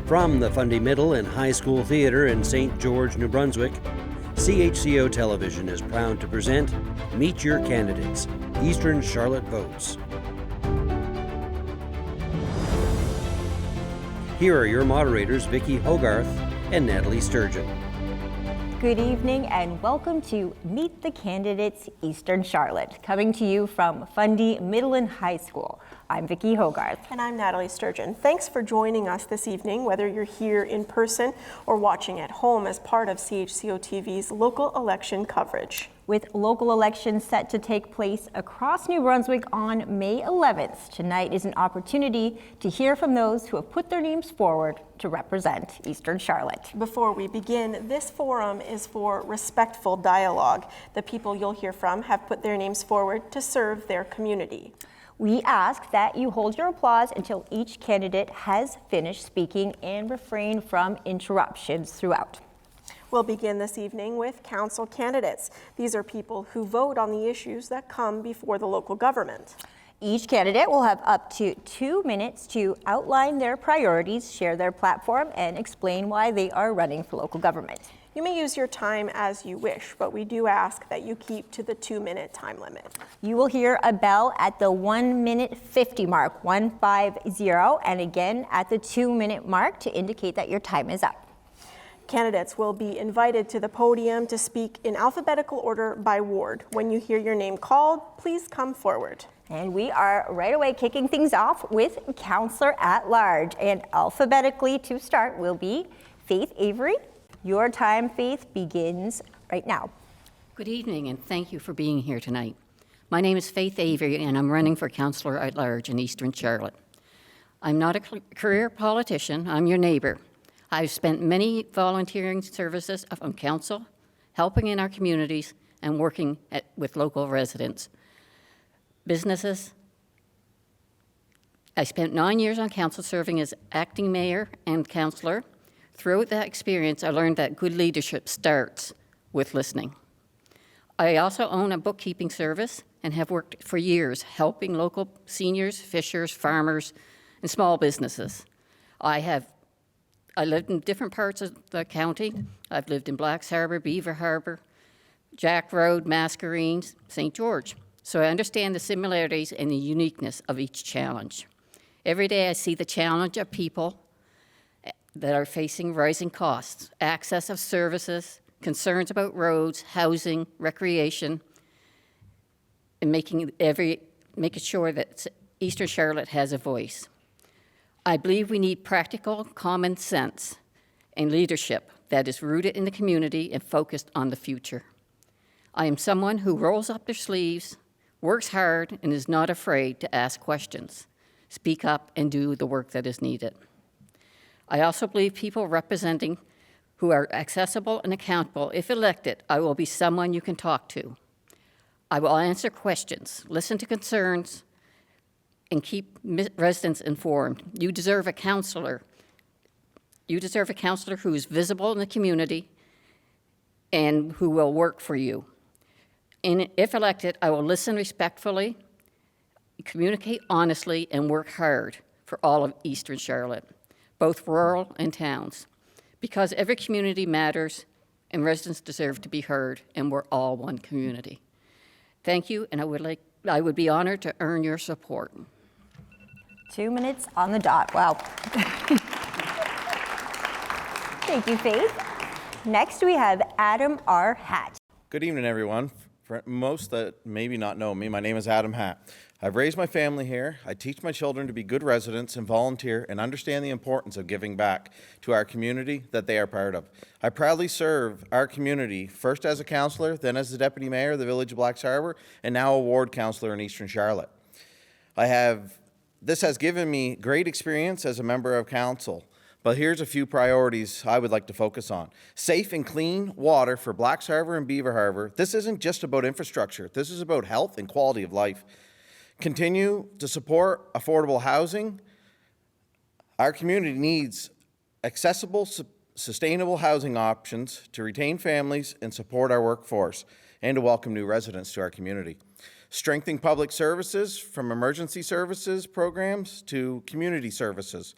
From the Fundy Middle and High School Theatre in St. George, New Brunswick, CHCO Television is proud to present Meet Your Candidates, Eastern Charlotte Votes. Here are your moderators, Vicki, Hogarth, and Nathalie, Sturgeon. Good evening and welcome to Meet the Candidates, Eastern Charlotte, coming to you from Fundy Middle and High School. I'm Vicki Hogarth. And I'm Nathalie Sturgeon. Thanks for joining us this evening, whether you're here in person or watching at home as part of CHCO-TV's local election coverage. With local elections set to take place across New Brunswick on May 11th, tonight is an opportunity to hear from those who have put their names forward to represent Eastern Charlotte. Before we begin, this forum is for respectful dialogue. The people you'll hear from have put their names forward to serve their community. We ask that you hold your applause until each candidate has finished speaking and refrain from interruptions throughout. We'll begin this evening with council candidates. These are people who vote on the issues that come before the local government. Each candidate will have up to 2 minutes to outline their priorities, share their platform, and explain why they are running for local government. You may use your time as you wish, but we do ask that you keep to the 2-minute time limit. You will hear a bell at the 1:50 mark, 150, and again at the 2-minute mark to indicate that your time is up. Candidates will be invited to the podium to speak in alphabetical order by ward. When you hear your name called, please come forward. And we are right away kicking things off with Councillor at Large. And alphabetically to start will be Faith Avery. Your time, Faith, begins right now. Good evening, and thank you for being here tonight. My name is Faith Avery, and I'm running for Councillor at Large in Eastern Charlotte. I'm not a career politician, I'm your neighbour. I've spent many volunteering services on council, helping in our communities, and working with local residents. Businesses. I spent 9 years on council serving as acting mayor and councillor. Throughout that experience, I learned that good leadership starts with listening. I also own a bookkeeping service and have worked for years helping local seniors, fishers, farmers, and small businesses. I lived in different parts of the county. I've lived in Blacks Harbour, Beaver Harbour, Jack Road, Mascarenes, St. George. So I understand the similarities and the uniqueness of each challenge. Every day I see the challenge of people that are facing rising costs, access of services, concerns about roads, housing, recreation, and making sure that Eastern Charlotte has a voice. I believe we need practical common sense and leadership that is rooted in the community and focused on the future. I am someone who rolls up their sleeves, works hard, and is not afraid to ask questions, speak up, and do the work that is needed. I also believe people representing who are accessible and accountable. If elected, I will be someone you can talk to. I will answer questions, listen to concerns, and keep residents informed. You deserve a counselor. You deserve a counselor who is visible in the community and who will work for you. And if elected, I will listen respectfully, communicate honestly, and work hard for all of Eastern Charlotte, both rural and towns, because every community matters and residents deserve to be heard, and we're all one community. Thank you, and I would be honored to earn your support. 2 minutes on the dot. Wow. Thank you, Faith. Next, we have Adam R. Hatt. Good evening, everyone. For most that maybe not know me, my name is Adam Hatt. I've raised my family here. I teach my children to be good residents and volunteer and understand the importance of giving back to our community that they are part of. I proudly serve our community, first as a councillor, then as the deputy mayor of the village of Blacks Harbour, and now a ward councillor in Eastern Charlotte. This has given me great experience as a member of council. But here's a few priorities I would like to focus on. Safe and clean water for Blacks Harbour and Beaver Harbour. This isn't just about infrastructure. This is about health and quality of life. Continue to support affordable housing. Our community needs accessible, sustainable housing options to retain families and support our workforce and to welcome new residents to our community. Strengthening public services from emergency services programs to community services.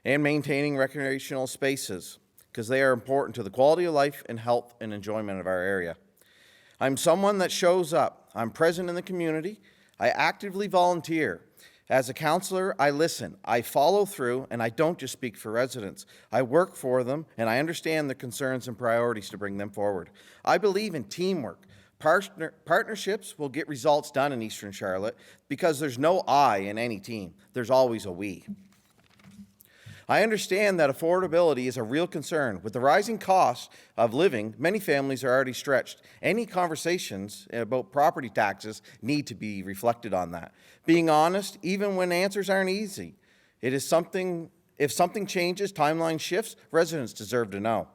and maintaining recreational spaces, because they are important to the quality of life and health and enjoyment of our area. I'm someone that shows up. I'm present in the community. I actively volunteer. As a councillor, I listen, I follow through, and I don't just speak for residents. I work for them, and I understand their concerns and priorities to bring them forward. I believe in teamwork. Partnerships will get results done in Eastern Charlotte because there's no I in any team. There's always a we. I understand that affordability is a real concern. With the rising cost of living, many families are already stretched. Any conversations about property taxes need to be reflected on that. Being honest, even when answers aren't easy, if something changes, timeline shifts, residents deserve to know.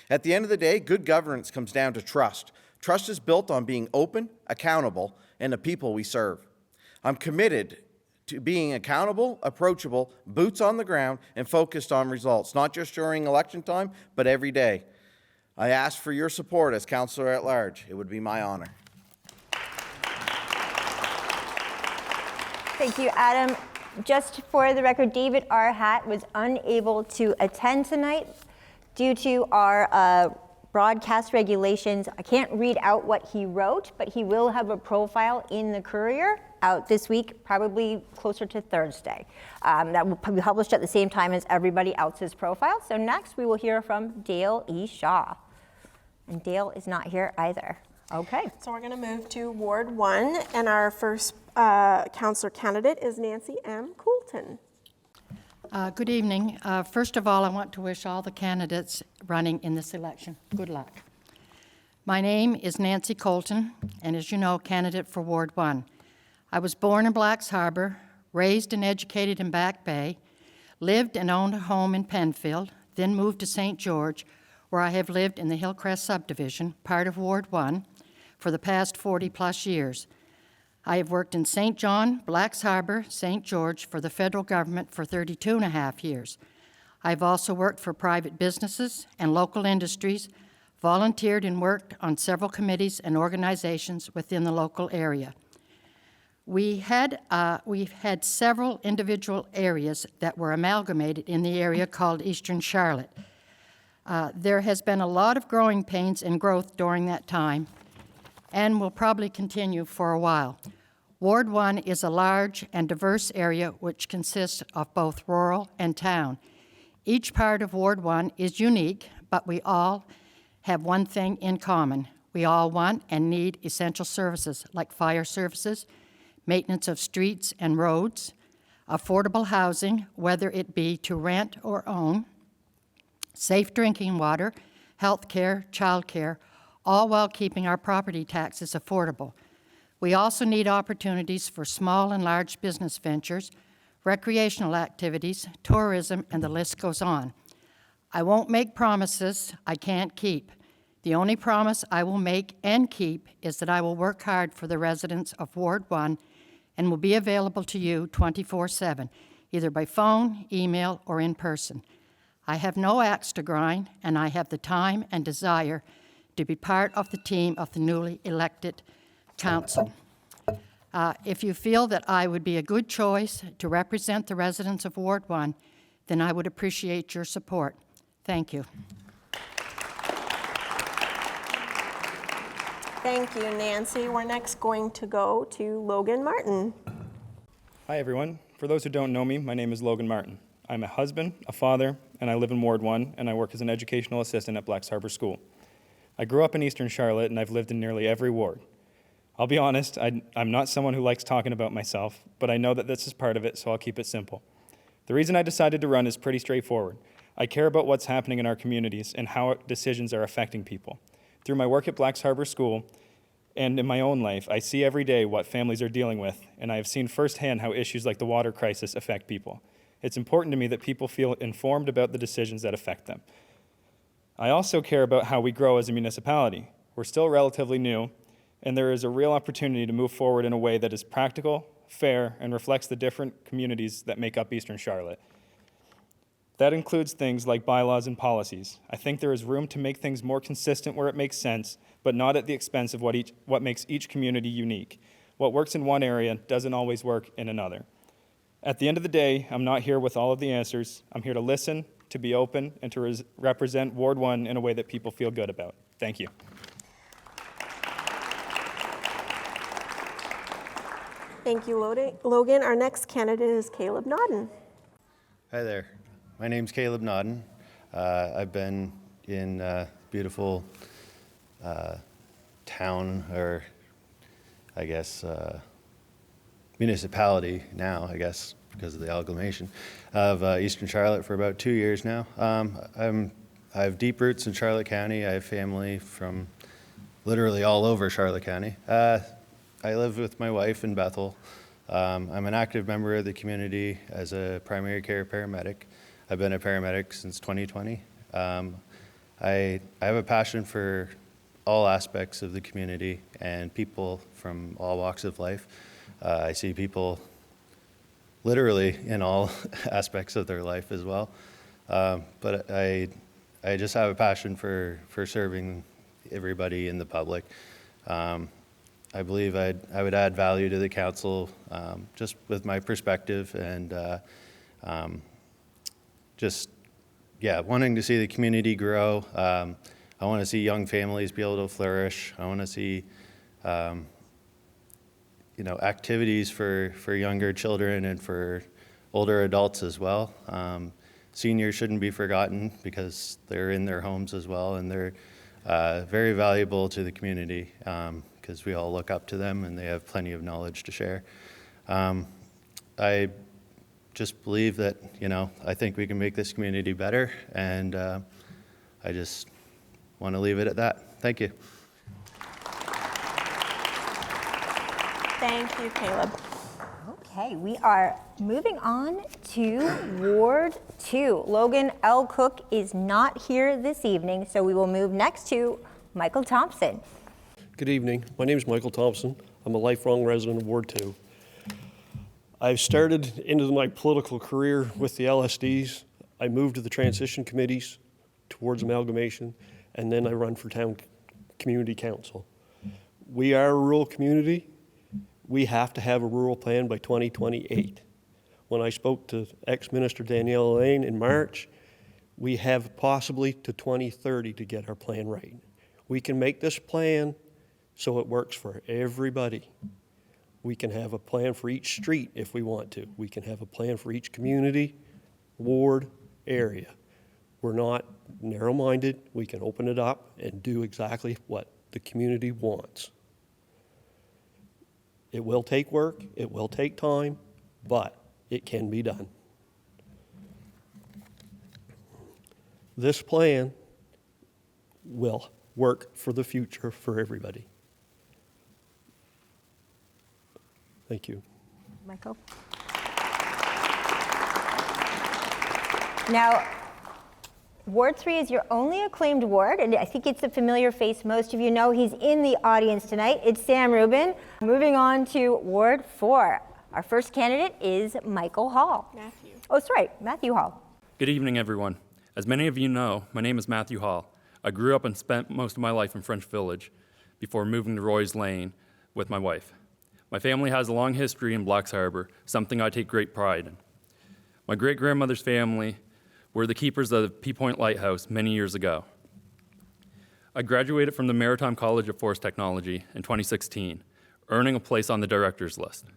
At the end of the day, good governance comes down to trust. Trust is built on being open, accountable, and the people we serve. I'm committed to being accountable, approachable, boots on the ground, and focused on results, not just during election time, but every day. I ask for your support as Councillor at Large. It would be my honor. Thank you, Adam. Just for the record, David Arhat was unable to attend tonight due to our broadcast regulations. I can't read out what he wrote, but he will have a profile in the Courier out this week, probably closer to Thursday. That will be published at the same time as everybody else's profile. So next we will hear from Dale E. Shaw. And Dale is not here either. Okay. So we're going to move to Ward 1, and our first councillor candidate is Nancy M. Coulton. Good evening. First of all, I want to wish all the candidates running in this election good luck. My name is Nancy Coulton, and as you know, candidate for Ward 1. I was born in Blacks Harbor, raised and educated in Back Bay, lived and owned a home in Penfield, then moved to St. George, where I have lived in the Hillcrest subdivision, part of Ward 1, for the past 40-plus years. I have worked in St. John, Blacks Harbor, St. George for the federal government for 32 and a half years. I've also worked for private businesses and local industries, volunteered and worked on several committees and organizations within the local area. We've had several individual areas that were amalgamated in the area called Eastern Charlotte. There has been a lot of growing pains and growth during that time, and will probably continue for a while. Ward 1 is a large and diverse area which consists of both rural and town. Each part of Ward 1 is unique, but we all have one thing in common. We all want and need essential services like fire services, maintenance of streets and roads, affordable housing, whether it be to rent or own, safe drinking water, health care, child care, all while keeping our property taxes affordable. We also need opportunities for small and large business ventures, recreational activities, tourism, and the list goes on. I won't make promises I can't keep. The only promise I will make and keep is that I will work hard for the residents of Ward 1 and will be available to you 24/7, either by phone, email, or in person. I have no axe to grind, and I have the time and desire to be part of the team of the newly elected council. If you feel that I would be a good choice to represent the residents of Ward 1, then I would appreciate your support. Thank you. Thank you, Nancy. We're next going to go to Logan Martin. Hi, everyone. For those who don't know me, my name is Logan Martin. I'm a husband, a father, and I live in Ward 1, and I work as an educational assistant at Blacks Harbor School. I grew up in Eastern Charlotte, and I've lived in nearly every ward. I'll be honest, I'm not someone who likes talking about myself, but I know that this is part of it, so I'll keep it simple. The reason I decided to run is pretty straightforward. I care about what's happening in our communities and how decisions are affecting people. Through my work at Blacks Harbor School and in my own life, I see every day what families are dealing with, and I have seen firsthand how issues like the water crisis affect people. It's important to me that people feel informed about the decisions that affect them. I also care about how we grow as a municipality. We're still relatively new, and there is a real opportunity to move forward in a way that is practical, fair, and reflects the different communities that make up Eastern Charlotte. That includes things like bylaws and policies. I think there is room to make things more consistent where it makes sense, but not at the expense of what makes each community unique. What works in one area doesn't always work in another. At the end of the day, I'm not here with all of the answers. I'm here to listen, to be open, and to represent Ward 1 in a way that people feel good about. Thank you. Thank you, Logan. Our next candidate is Caleb Nodden. Hi there. My name's Caleb Nodden. I've been in beautiful town, or I guess municipality now, I guess, because of the amalgamation of Eastern Charlotte for about 2 years now. I have deep roots in Charlotte County. I have family from literally all over Charlotte County. I live with my wife in Bethel. I'm an active member of the community as a primary care paramedic. I've been a paramedic since 2020. I have a passion for all aspects of the community and people from all walks of life. I see people literally in all aspects of their life as well. But I just have a passion for serving everybody in the public. I believe I would add value to the council just with my perspective and wanting to see the community grow. I want to see young families be able to flourish. I want to see activities for younger children and for older adults as well. Seniors shouldn't be forgotten because they're in their homes as well, and they're very valuable to the community because we all look up to them and they have plenty of knowledge to share. I just believe that, I think we can make this community better, and I just want to leave it at that. Thank you. Thank you, Caleb. Okay, we are moving on to Ward 2. Logan L. Cook is not here this evening, so we will move next to Michael Thompson. Good evening. My name is Michael Thompson. I'm a lifelong resident of Ward 2. I've started into my political career with the LSDs. I moved to the transition committees towards amalgamation, and then I run for town community council. We are a rural community. We have to have a rural plan by 2028. When I spoke to ex-minister Danielle Lane in March, we have possibly to 2030 to get our plan right. We can make this plan so it works for everybody. We can have a plan for each street if we want to. We can have a plan for each community, ward, area. We're not narrow-minded. We can open it up and do exactly what the community wants. It will take work, it will take time, but it can be done. This plan will work for the future for everybody. Thank you. Michael. Now, Ward 3 is your only acclaimed ward, and I think it's a familiar face most of you know. He's in the audience tonight. It's Sam Rubin. Moving on to Ward 4. Our first candidate is Michael Hall. Matthew. Oh, sorry, Matthew Hall. Good evening, everyone. As many of you know, my name is Matthew Hall. I grew up and spent most of my life in French Village before moving to Roy's Lane with my wife. My family has a long history in Blacks Harbor, something I take great pride in. My great-grandmother's family were the keepers of the P Point Lighthouse many years ago. I graduated from the Maritime College of Forest Technology in 2016, earning a place on the director's list.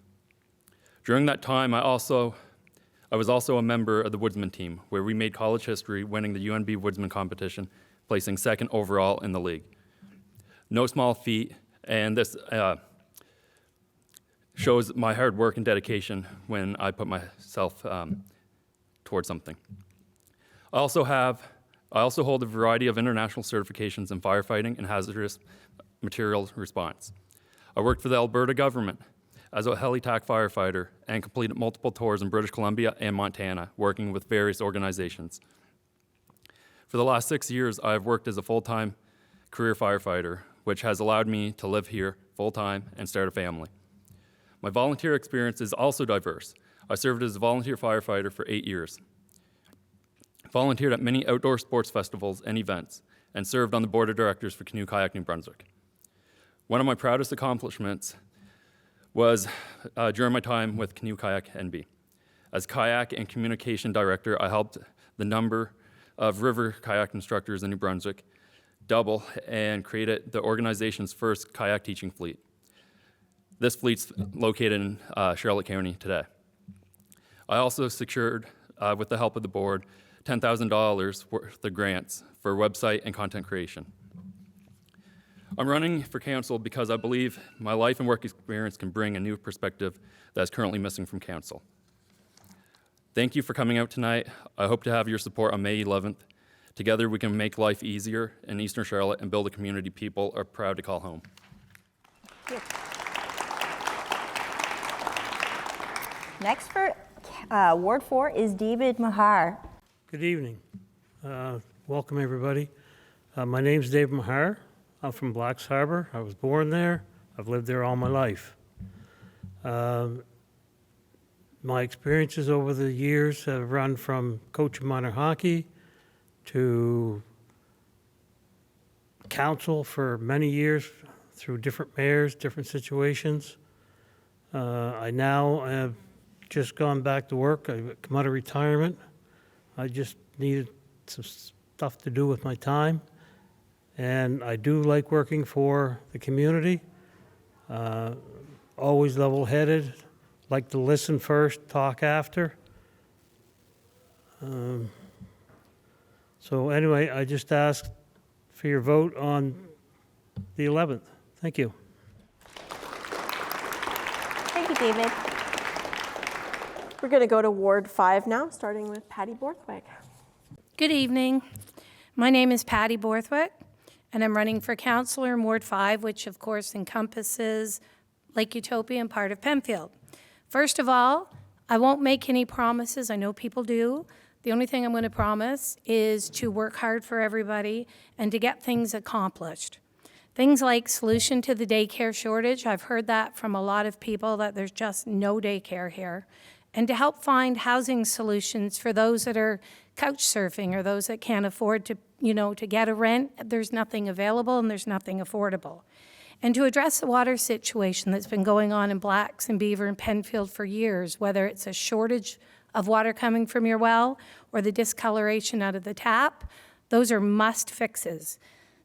During that time, I was also a member of the Woodsman team, where we made college history, winning the UNB Woodsman competition, placing second overall in the league. No small feat, and this shows my hard work and dedication when I put myself towards something. I also hold a variety of international certifications in firefighting and hazardous materials response. I worked for the Alberta government as a heli-tac firefighter and completed multiple tours in British Columbia and Montana, working with various organizations. For the last 6 years, I've worked as a full-time career firefighter, which has allowed me to live here full-time and start a family. My volunteer experience is also diverse. I served as a volunteer firefighter for 8 years, volunteered at many outdoor sports festivals and events, and served on the board of directors for Canoe Kayak New Brunswick. One of my proudest accomplishments was during my time with Canoe Kayak NB. As kayak and communication director, I helped the number of river kayak instructors in New Brunswick double and created the organization's first kayak teaching fleet. This fleet's located in Charlotte County today. I also secured, with the help of the board, $10,000 worth of grants for website and content creation. I'm running for council because I believe my life and work experience can bring a new perspective that is currently missing from council. Thank you for coming out tonight. I hope to have your support on May 11th. Together we can make life easier in Eastern Charlotte and build a community people are proud to call home. Next for Ward 4 is David Mahar. Good evening. Welcome, everybody. My name's Dave Mahar. I'm from Blacks Harbor. I was born there. I've lived there all my life. My experiences over the years have run from coaching minor hockey to council for many years through different mayors, different situations. I now have just gone back to work. I've come out of retirement. I just needed some stuff to do with my time. And I do like working for the community. Always level-headed, like to listen first, talk after. So anyway, I just asked for your vote on the 11th. Thank you. Thank you, David. We're going to go to Ward 5 now, starting with Patty Borthwick. Good evening. My name is Patty Borthwick, and I'm running for councillor in Ward 5, which of course encompasses Lake Utopia and part of Penfield. First of all, I won't make any promises. I know people do. The only thing I'm going to promise is to work hard for everybody and to get things accomplished. Things like solution to the daycare shortage. I've heard that from a lot of people that there's just no daycare here. And to help find housing solutions for those that are couch surfing or those that can't afford to, to get a rent. There's nothing available and there's nothing affordable. And to address the water situation that's been going on in Blacks and Beaver and Penfield for years, whether it's a shortage of water coming from your well or the discoloration out of the tap, those are must fixes.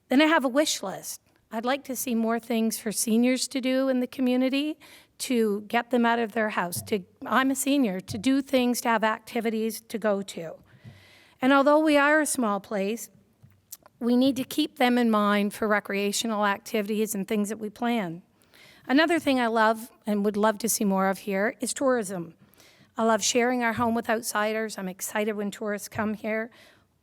Then I have a wish list. I'd like to see more things for seniors to do in the community to get them out of their house. I'm a senior, to do things, to have activities to go to. And although we are a small place, we need to keep them in mind for recreational activities and things that we plan. Another thing I love and would love to see more of here is tourism. I love sharing our home with outsiders. I'm excited when tourists come here.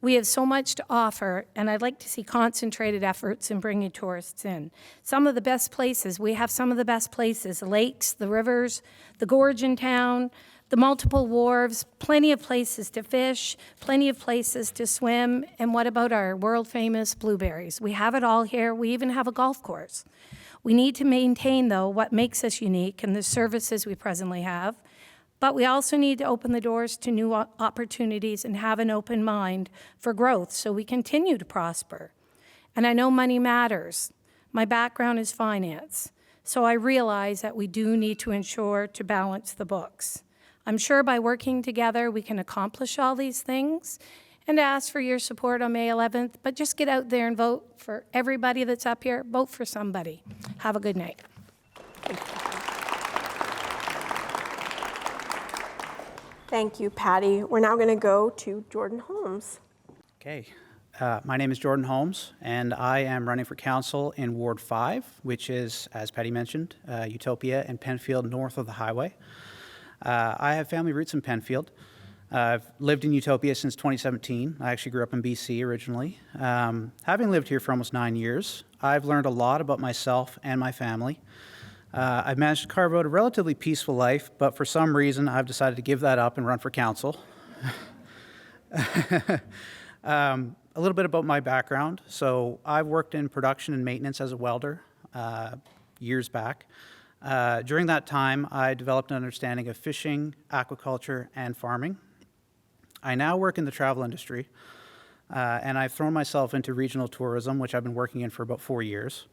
We have so much to offer, and I'd like to see concentrated efforts in bringing tourists in. Some of the best places, we have some of the best places, the lakes, the rivers, the gorge in town, the multiple wharves, plenty of places to fish, plenty of places to swim, and what about our world-famous blueberries? We have it all here. We even have a golf course. We need to maintain, though, what makes us unique and the services we presently have, but we also need to open the doors to new opportunities and have an open mind for growth so we continue to prosper. And I know money matters. My background is finance, so I realize that we do need to ensure to balance the books. I'm sure by working together we can accomplish all these things, and ask for your support on May 11th, but just get out there and vote for everybody that's up here. Vote for somebody. Have a good night. Thank you, Patty. We're now going to go to Jordan Holmes. Okay. My name is Jordan Holmes, and I am running for council in Ward 5, which is, as Patty mentioned, Utopia and Penfield north of the highway. I have family roots in Penfield. I've lived in Utopia since 2017. I actually grew up in BC originally. Having lived here for almost 9 years, I've learned a lot about myself and my family. I've managed to carve out a relatively peaceful life, but for some reason I've decided to give that up and run for council. A little bit about my background. So I've worked in production and maintenance as a welder years back. During that time, I developed an understanding of fishing, aquaculture, and farming. I now work in the travel industry, and I've thrown myself into regional tourism, which I've been working in for about 4 years.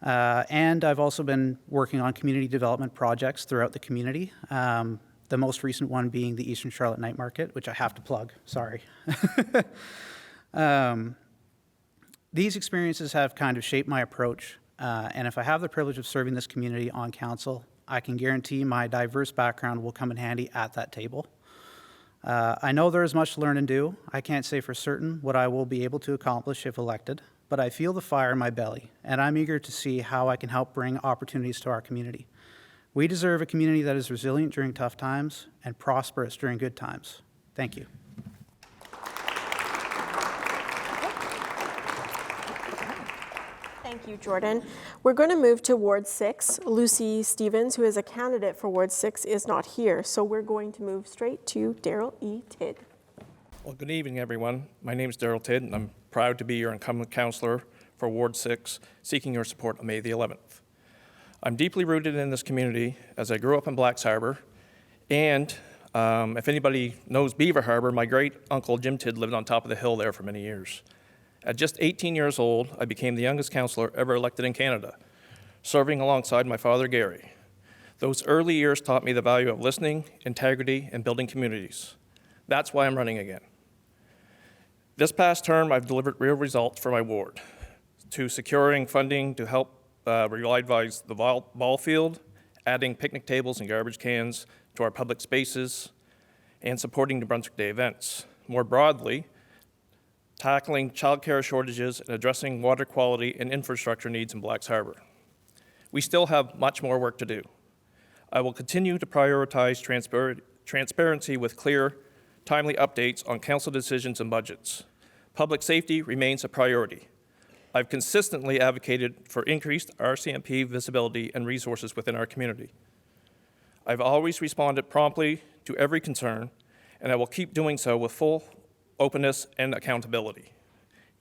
And I've also been working on community development projects throughout the community. the most recent one being the Eastern Charlotte Night Market, which I have to plug, sorry. These experiences have kind of shaped my approach, and if I have the privilege of serving this community on council, I can guarantee my diverse background will come in handy at that table. I know there is much to learn and do. I can't say for certain what I will be able to accomplish if elected, but I feel the fire in my belly, and I'm eager to see how I can help bring opportunities to our community. We deserve a community that is resilient during tough times and prosperous during good times. Thank you. Thank you, Jordan. We're going to move to Ward 6. Lucy Stevens, who is a candidate for Ward 6, is not here, so we're going to move straight to Daryl E. Tidd. Well, good evening, everyone. My name is Daryl Tidd, and I'm proud to be your incumbent councillor for Ward 6, seeking your support on May the 11th. I'm deeply rooted in this community as I grew up in Blacks Harbour, and if anybody knows Beaver Harbour, my great uncle Jim Tidd lived on top of the hill there for many years. At just 18 years old, I became the youngest councillor ever elected in Canada, serving alongside my father Gary. Those early years taught me the value of listening, integrity, and building communities. That's why I'm running again. This past term, I've delivered real results for my ward, to securing funding to help revitalize the ball field, adding picnic tables and garbage cans to our public spaces, and supporting New Brunswick Day events. More broadly, tackling childcare shortages and addressing water quality and infrastructure needs in Blacks Harbour. We still have much more work to do. I will continue to prioritize transparency with clear, timely updates on council decisions and budgets. Public safety remains a priority. I've consistently advocated for increased RCMP visibility and resources within our community. I've always responded promptly to every concern, and I will keep doing so with full openness and accountability.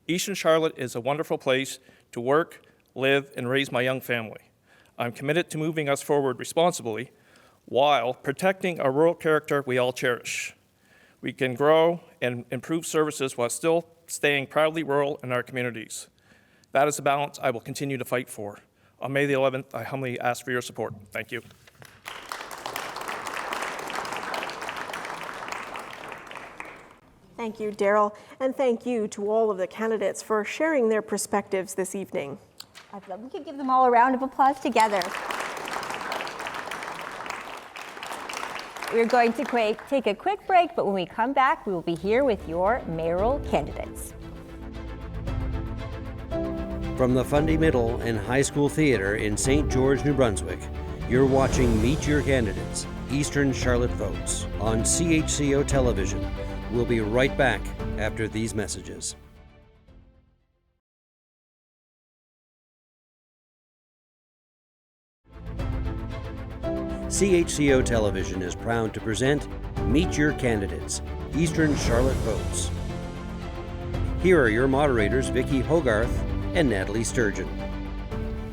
Eastern Charlotte is a wonderful place to work, live, and raise my young family. I'm committed to moving us forward responsibly while protecting a rural character we all cherish. We can grow and improve services while still staying proudly rural in our communities. That is a balance I will continue to fight for. On May the 11th, I humbly ask for your support. Thank you. Thank you, Daryl, and thank you to all of the candidates for sharing their perspectives this evening. I thought we could give them all a round of applause together. We're going to take a quick break, but when we come back, we will be here with your mayoral candidates. From the Fundy Middle and High School Theatre in St. George, New Brunswick, you're watching Meet Your Candidates, Eastern Charlotte Votes on CHCO Television. We'll be right back after these messages. CHCO Television is proud to present Meet Your Candidates, Eastern Charlotte Votes. Here are your moderators, Vicki, Hogarth, and Nathalie Sturgeon.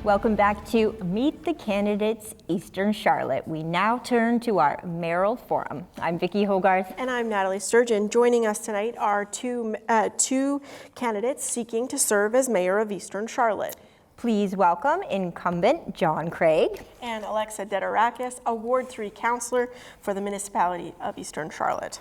Welcome back to Meet the Candidates, Eastern Charlotte. We now turn to our mayoral forum. I'm Vicki Hogarth. And I'm Nathalie Sturgeon. Joining us tonight are two candidates seeking to serve as mayor of Eastern Charlotte. Please welcome incumbent John Craig. And Alexa Dedarakis, a Ward 3 councillor for the municipality of Eastern Charlotte.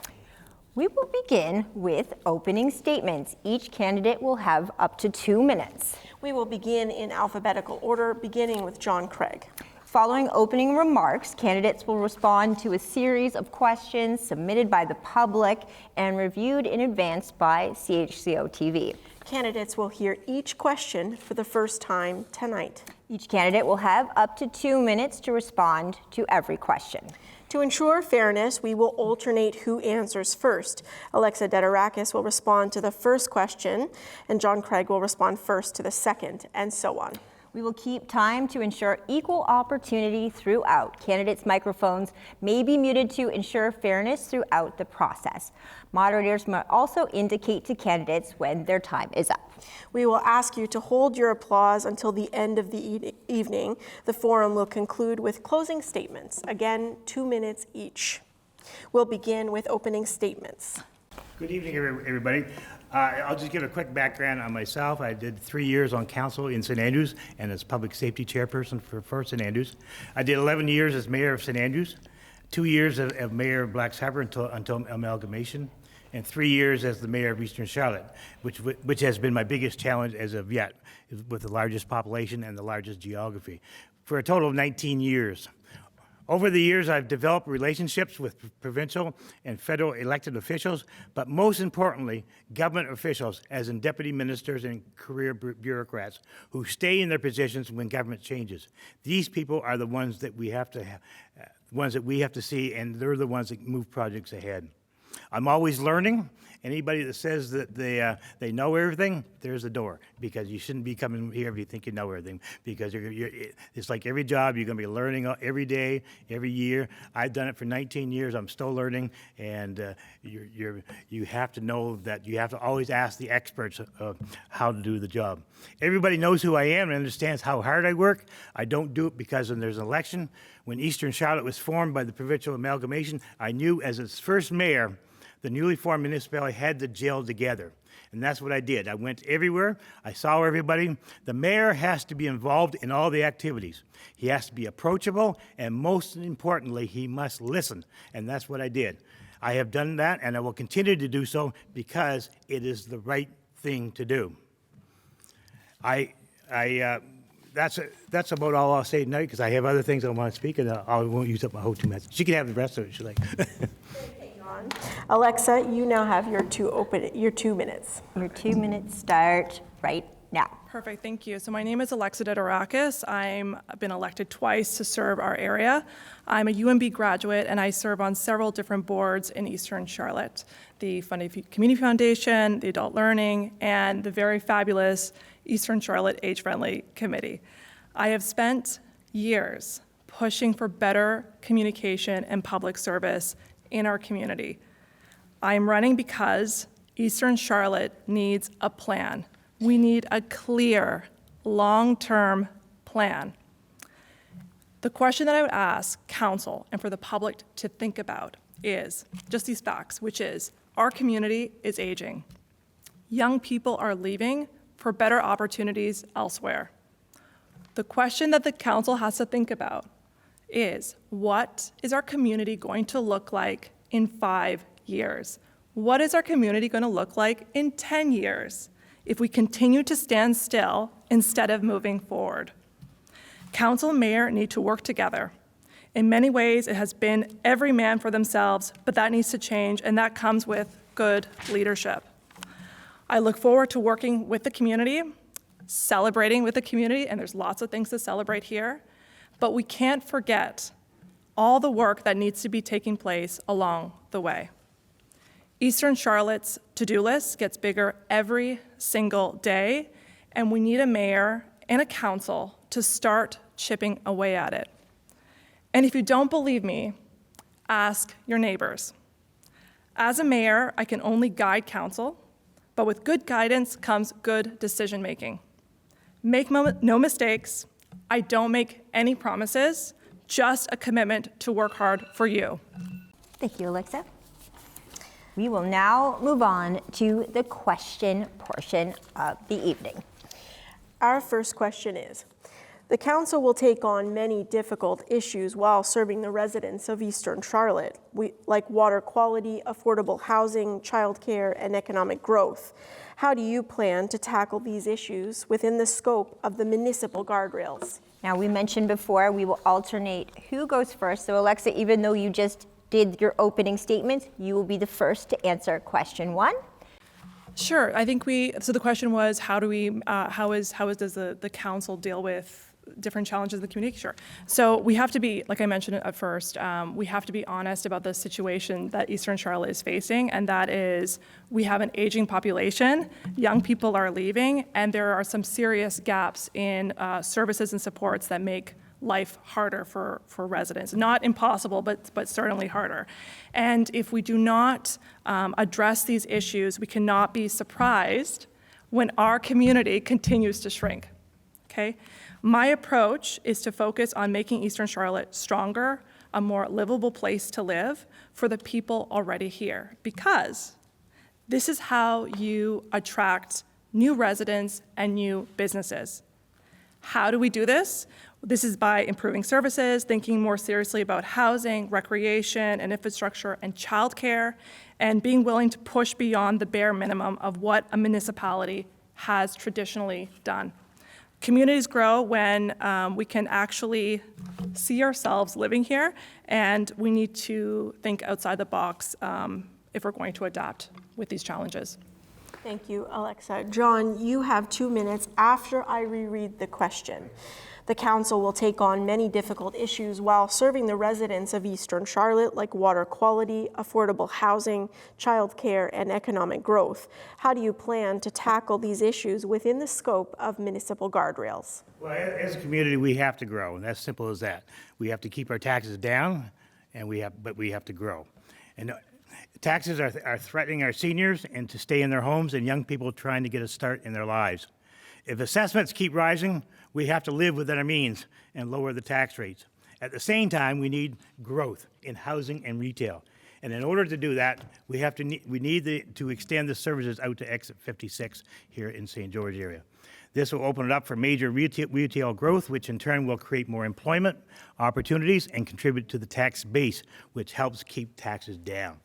We will begin with opening statements. Each candidate will have up to 2 minutes. We will begin in alphabetical order, beginning with John Craig. Following opening remarks, candidates will respond to a series of questions submitted by the public and reviewed in advance by CHCO-TV. Candidates will hear each question for the first time tonight. Each candidate will have up to 2 minutes to respond to every question. To ensure fairness, we will alternate who answers first. Alexa Dedarakis will respond to the first question, and John Craig will respond first to the second, and so on. We will keep time to ensure equal opportunity throughout. Candidates' microphones may be muted to ensure fairness throughout the process. Moderators must also indicate to candidates when their time is up. We will ask you to hold your applause until the end of the evening. The forum will conclude with closing statements. Again, 2 minutes each. We'll begin with opening statements. Good evening, everybody. I'll just give a quick background on myself. I did 3 years on council in St. Andrews and as public safety chairperson for St. Andrews. I did 11 years as mayor of St. Andrews, 2 years of mayor of Blacks Harbor until amalgamation, and 3 years as the mayor of Eastern Charlotte, which has been my biggest challenge as of yet, with the largest population and the largest geography, for a total of 19 years. Over the years, I've developed relationships with provincial and federal elected officials, but most importantly, government officials, as in deputy ministers and career bureaucrats, who stay in their positions when government changes. These people are the ones that we have to see, and they're the ones that move projects ahead. I'm always learning. Anybody that says that they know everything, there's the door, because you shouldn't be coming here if you think you know everything, because it's like every job, you're going to be learning every day, every year. I've done it for 19 years. I'm still learning, and you have to know that you have to always ask the experts of how to do the job. Everybody knows who I am and understands how hard I work. I don't do it because when there's an election. When Eastern Charlotte was formed by the provincial amalgamation, I knew as its first mayor, the newly formed municipality had to gel together. And that's what I did. I went everywhere. I saw everybody. The mayor has to be involved in all the activities. He has to be approachable, and most importantly, he must listen. And that's what I did. I have done that, and I will continue to do so because it is the right thing to do. That's about all I'll say tonight, because I have other things I want to speak, and I won't use up my whole 2 minutes. She can have the rest of it if she likes. Alexa, you now have your 2 minutes. Your 2 minutes start right now. Perfect, thank you. So my name is Alexa Dedorakis. I've been elected twice to serve our area. I'm a UMB graduate, and I serve on several different boards in Eastern Charlotte. The Fundy Community Foundation, the Adult Learning, and the very fabulous Eastern Charlotte Age-Friendly Committee. I have spent years pushing for better communication and public service in our community. I'm running because Eastern Charlotte needs a plan. We need a clear, long-term plan. The question that I would ask council and for the public to think about is just these facts, which is our community is aging. Young people are leaving for better opportunities elsewhere. The question that the council has to think about is, what is our community going to look like in 5 years? What is our community going to look like in 10 years if we continue to stand still instead of moving forward? Council and mayor need to work together. In many ways, it has been every man for themselves, but that needs to change, and that comes with good leadership. I look forward to working with the community, celebrating with the community, and there's lots of things to celebrate here, but we can't forget all the work that needs to be taking place along the way. Eastern Charlotte's to-do list gets bigger every single day, and we need a mayor and a council to start chipping away at it. And if you don't believe me, ask your neighbors. As a mayor, I can only guide council, but with good guidance comes good decision-making. Make no mistakes. I don't make any promises, just a commitment to work hard for you. Thank you, Alexa. We will now move on to the question portion of the evening. Our first question is, the council will take on many difficult issues while serving the residents of Eastern Charlotte, like water quality, affordable housing, childcare, and economic growth. How do you plan to tackle these issues within the scope of the municipal guardrails? Now, we mentioned before we will alternate who goes first. So Alexa, even though you just did your opening statements, you will be the first to answer question 1. Sure. I think so the question was, how does the council deal with different challenges in the community? Sure. So we have to be, like I mentioned at first, we have to be honest about the situation that Eastern Charlotte is facing, and that is we have an aging population, young people are leaving, and there are some serious gaps in services and supports that make life harder for residents. Not impossible, but certainly harder. And if we do not address these issues, we cannot be surprised when our community continues to shrink, okay? My approach is to focus on making Eastern Charlotte stronger, a more livable place to live for the people already here, because this is how you attract new residents and new businesses. How do we do this? This is by improving services, thinking more seriously about housing, recreation, and infrastructure, and childcare, and being willing to push beyond the bare minimum of what a municipality has traditionally done. Communities grow when we can actually see ourselves living here, and we need to think outside the box if we're going to adapt with these challenges. Thank you, Alexa. John, you have 2 minutes after I reread the question. The council will take on many difficult issues while serving the residents of Eastern Charlotte, like water quality, affordable housing, childcare, and economic growth. How do you plan to tackle these issues within the scope of municipal guardrails? Well, as a community, we have to grow, and that's simple as that. We have to keep our taxes down, but we have to grow. And taxes are threatening our seniors and to stay in their homes and young people trying to get a start in their lives. If assessments keep rising, we have to live within our means and lower the tax rates. At the same time, we need growth in housing and retail. And in order to do that, we need to extend the services out to exit 56 here in St. George area. This will open it up for major retail growth, which in turn will create more employment opportunities and contribute to the tax base, which helps keep taxes down.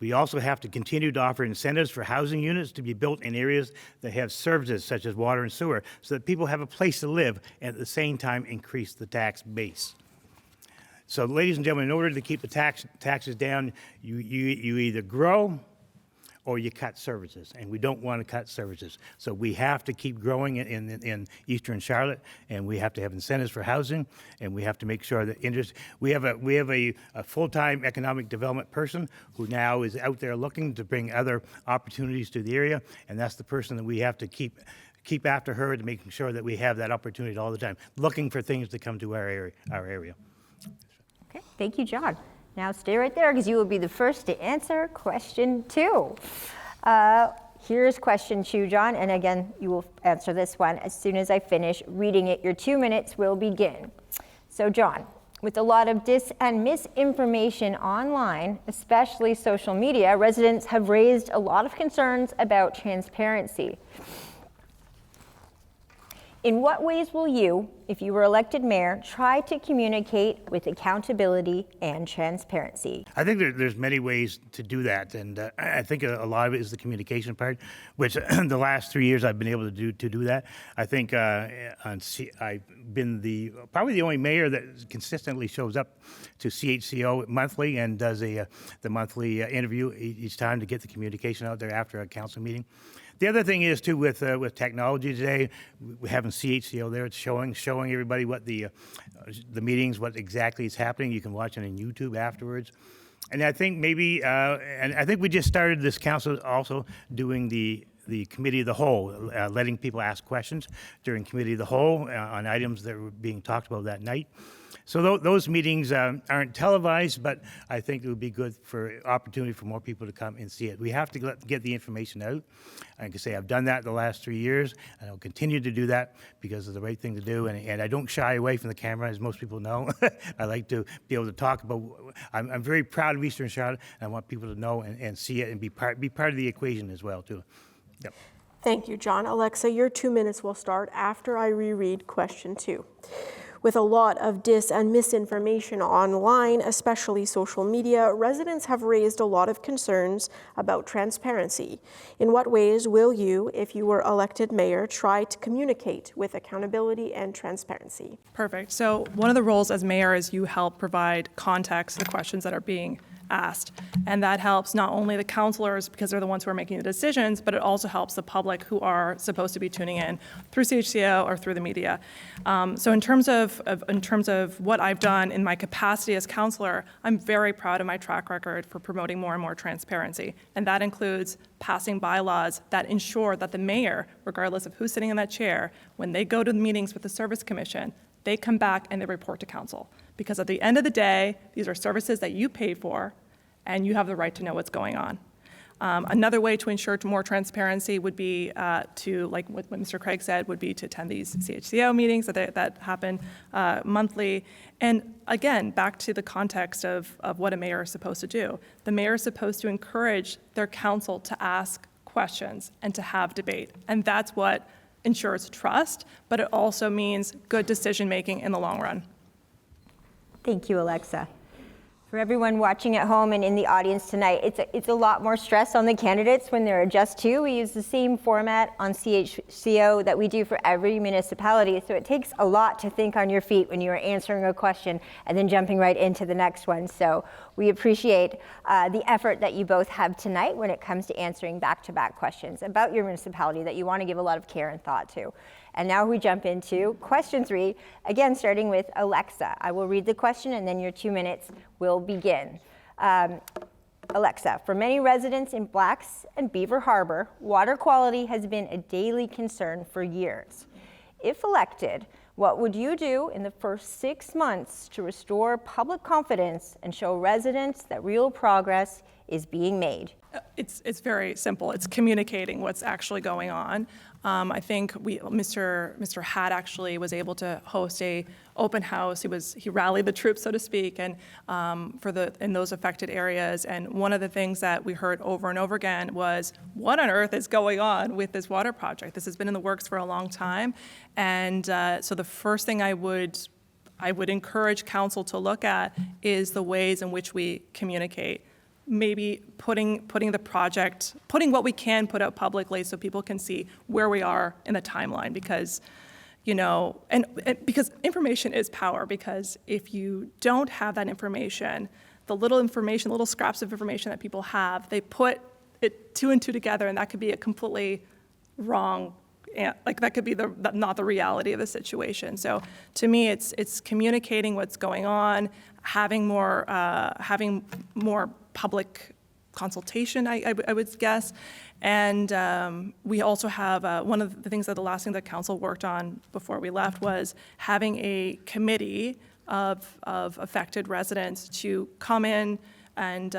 We also have to continue to offer incentives for housing units to be built in areas that have services such as water and sewer so that people have a place to live and at the same time increase the tax base. So ladies and gentlemen, in order to keep the taxes down, you either grow or you cut services, and we don't want to cut services. So we have to keep growing in Eastern Charlotte, and we have to have incentives for housing, and we have to make sure that we have a full-time economic development person who now is out there looking to bring other opportunities to the area, and that's the person that we have to keep after her to making sure that we have that opportunity all the time, looking for things to come to our area. Okay, thank you, John. Now stay right there because you will be the first to answer question 2. Here's question 2, John, and again, you will answer this one as soon as I finish reading it. Your 2 minutes will begin. So John, with a lot of dis and misinformation online, especially social media, residents have raised a lot of concerns about transparency. In what ways will you, if you were elected mayor, try to communicate with accountability and transparency? I think there's many ways to do that, and I think a lot of it is the communication part, which the last 3 years I've been able to do that. I think I've been probably the only mayor that consistently shows up to CHCO monthly and does the monthly interview each time to get the communication out there after a council meeting. The other thing is too with technology today, we having CHCO there, it's showing everybody what the meetings, what exactly is happening. You can watch it on YouTube afterwards. And I think maybe, and I think we just started this council also doing the committee of the whole, letting people ask questions during committee of the whole on items that were being talked about that night. So those meetings aren't televised, but I think it would be good for opportunity for more people to come and see it. We have to get the information out. I can say I've done that the last 3 years, and I'll continue to do that because it's the right thing to do. And I don't shy away from the camera, as most people know. I like to be able to talk about. I'm very proud of Eastern Charlotte, and I want people to know and see it and be part of the equation as well too. Yep. Thank you, John. Alexa, your 2 minutes will start after I reread question 2. With a lot of dis and misinformation online, especially social media, residents have raised a lot of concerns about transparency. In what ways will you, if you were elected mayor, try to communicate with accountability and transparency? Perfect. So one of the roles as mayor is you help provide context to the questions that are being asked. And that helps not only the councilors, because they're the ones who are making the decisions, but it also helps the public who are supposed to be tuning in through CHCO or through the media. So in terms of what I've done in my capacity as councilor, I'm very proud of my track record for promoting more and more transparency. And that includes passing bylaws that ensure that the mayor, regardless of who's sitting in that chair, when they go to the meetings with the Service Commission, they come back and they report to council. Because at the end of the day, these are services that you paid for, and you have the right to know what's going on. Another way to ensure more transparency would be to, like what Mr. Craig said, would be to attend these CHCO meetings that happen monthly. And again, back to the context of what a mayor is supposed to do. The mayor is supposed to encourage their council to ask questions and to have debate. And that's what ensures trust, but it also means good decision-making in the long run. Thank you, Alexa. For everyone watching at home and in the audience tonight, it's a lot more stress on the candidates when there are just two. We use the same format on CHCO that we do for every municipality, so it takes a lot to think on your feet when you are answering a question and then jumping right into the next one. So we appreciate the effort that you both have tonight when it comes to answering back-to-back questions about your municipality that you want to give a lot of care and thought to. And now we jump into question 3, again, starting with Alexa. I will read the question and then your 2 minutes will begin. Alexa, for many residents in Blacks and Beaver Harbor, water quality has been a daily concern for years. If elected, what would you do in the first 6 months to restore public confidence and show residents that real progress is being made? It's very simple. It's communicating what's actually going on. I think Mr. Hatt actually was able to host a open house. He rallied the troops, so to speak, and in those affected areas. And one of the things that we heard over and over again was, what on earth is going on with this water project? This has been in the works for a long time, and so the first thing I would encourage council to look at is the ways in which we communicate. Maybe putting what we can put out publicly so people can see where we are in the timeline, because, and because information is power, because if you don't have that information, the little scraps of information that people have, they put it 2 and 2 together, and that could be a completely wrong, like that could be not the reality of the situation. So to me, it's communicating what's going on, having more public consultation, I would guess. And we also have, one of the things that the last thing that council worked on before we left was having a committee of affected residents to come in and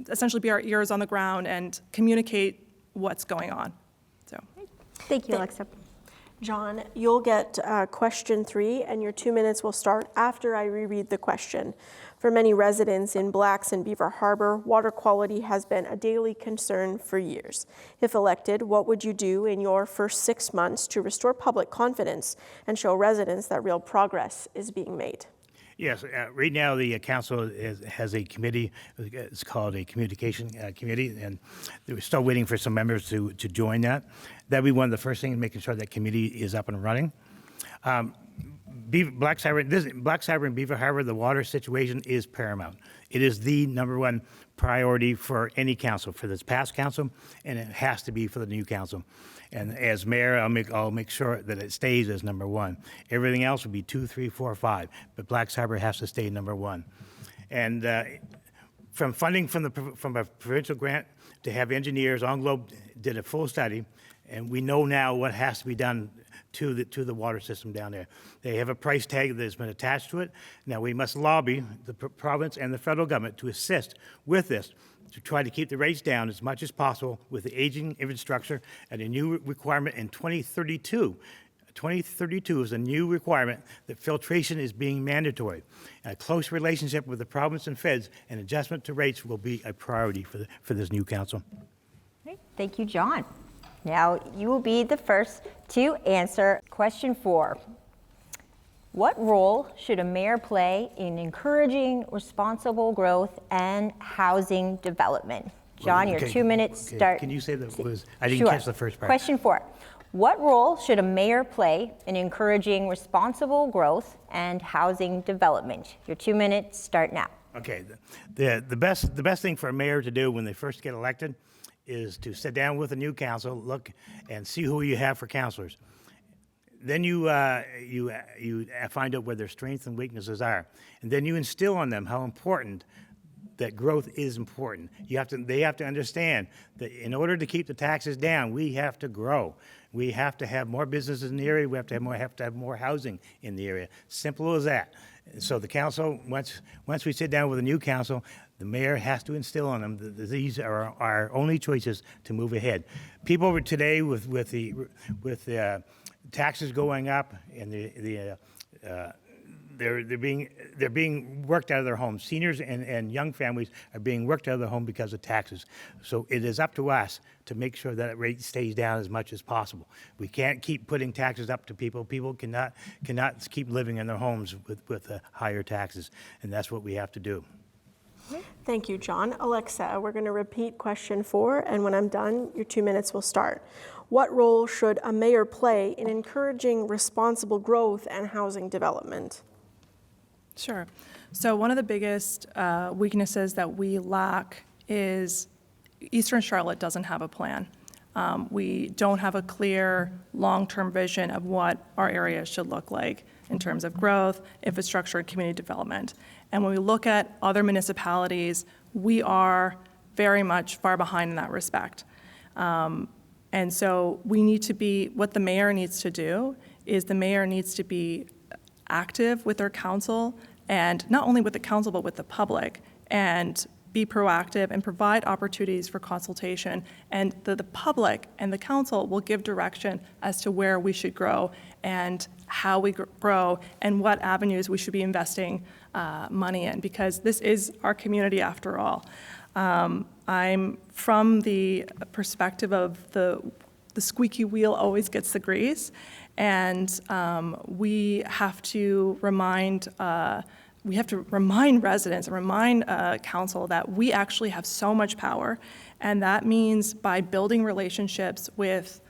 essentially be our ears on the ground and communicate what's going on. So, thank you, Alexa. John, you'll get question 3, and your 2 minutes will start after I reread the question. For many residents in Blacks and Beaver Harbor, water quality has been a daily concern for years. If elected, what would you do in your first 6 months to restore public confidence and show residents that real progress is being made? Yes, right now the council has a committee. It's called a communication committee, and we're still waiting for some members to join that. That'd be one of the first things, making sure that committee is up and running. Blacks Harbor and Beaver Harbor, the water situation is paramount. It is the #1 priority for any council, for this past council, and it has to be for the new council. And as mayor, I'll make sure that it stays as #1. Everything else will be 2, 3, 4, 5, but Blacks Harbor has to stay #1. And from funding from a provincial grant to have engineers on Globe did a full study, and we know now what has to be done to the water system down there. They have a price tag that has been attached to it. Now we must lobby the province and the federal government to assist with this, to try to keep the rates down as much as possible with the aging infrastructure and a new requirement in 2032. 2032 is a new requirement that filtration is being mandatory. A close relationship with the province and feds and adjustment to rates will be a priority for this new council. Great. Thank you, John. Now you will be the first to answer question 4. What role should a mayor play in encouraging responsible growth and housing development? John, your 2 minutes start. Can you say that was, I didn't catch the first part. Question 4. What role should a mayor play in encouraging responsible growth and housing development? Your 2 minutes start now. Okay, the best thing for a mayor to do when they first get elected is to sit down with a new council, look and see who you have for councilors. Then you find out where their strengths and weaknesses are, and then you instill on them how important that growth is important. They have to understand that in order to keep the taxes down, we have to grow. We have to have more businesses in the area. We have to have more housing in the area. Simple as that. So the council, once we sit down with a new council, the mayor has to instill on them that these are our only choices to move ahead. People today, with the taxes going up and the They're being worked out of their homes. Seniors and young families are being worked out of their home because of taxes. So it is up to us to make sure that rate stays down as much as possible. We can't keep putting taxes up to people. People cannot keep living in their homes with higher taxes, and that's what we have to do. Thank you, John. Alexa, we're going to repeat question 4, and when I'm done, your 2 minutes will start. What role should a mayor play in encouraging responsible growth and housing development? Sure. So one of the biggest weaknesses that we lack is Eastern Charlotte doesn't have a plan. We don't have a clear long-term vision of what our area should look like in terms of growth, infrastructure, and community development. And when we look at other municipalities, we are very much far behind in that respect. And so we need to be, what the mayor needs to do is the mayor needs to be active with their council, and not only with the council, but with the public, and be proactive and provide opportunities for consultation. And the public and the council will give direction as to where we should grow and how we grow and what avenues we should be investing money in, because this is our community after all. I'm from the perspective of the squeaky wheel always gets the grease, and we have to remind residents and remind council that we actually have so much power, and that means by building relationships with